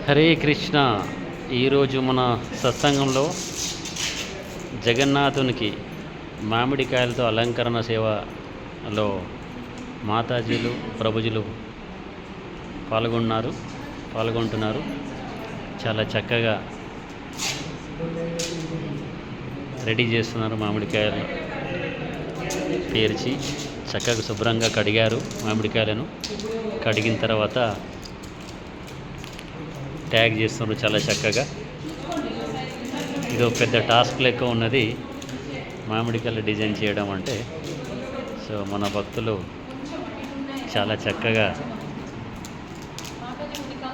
హరే కృష్ణ. ఈరోజు మన సత్సంగంలో జగన్నాథునికి మామిడికాయలతో అలంకరణ సేవలో మాతాజీలు ప్రభుజీలు పాల్గొంటున్నారు. చాలా చక్కగా రెడీ చేస్తున్నారు. మామిడికాయలు పేర్చి చక్కగా శుభ్రంగా కడిగారు. మామిడికాయలను కడిగిన తర్వాత ట్యాగ్ చేస్తున్నారు చాలా చక్కగా. ఇది పెద్ద టాస్క్ లెక్క ఉన్నది మామిడికాయలు డిజైన్ చేయడం అంటే. సో మన భక్తులు చాలా చక్కగా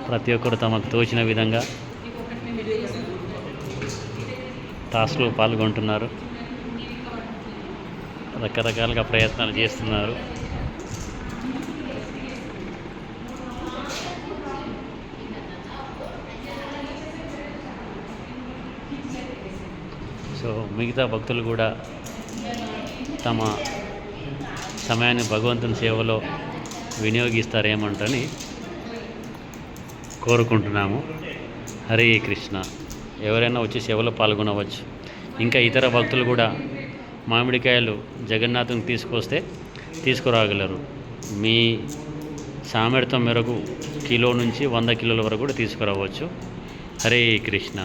ప్రతి ఒక్కరు తమకు తోచిన విధంగా టాస్క్లో పాల్గొంటున్నారు. రకరకాలుగా ప్రయత్నాలు చేస్తున్నారు. సో మిగతా భక్తులు కూడా తమ సమయాన్ని భగవంతుని సేవలో వినియోగిస్తారేమంటని కోరుకుంటున్నాము. హరే కృష్ణ. ఎవరైనా వచ్చి సేవలో పాల్గొనవచ్చు. ఇంకా ఇతర భక్తులు కూడా మామిడికాయలు జగన్నాథునికి తీసుకురాగలరు. మీ సామర్థ్యం మేరకు కిలో నుంచి 100 కిలోల వరకు కూడా తీసుకురావచ్చు. హరే కృష్ణ.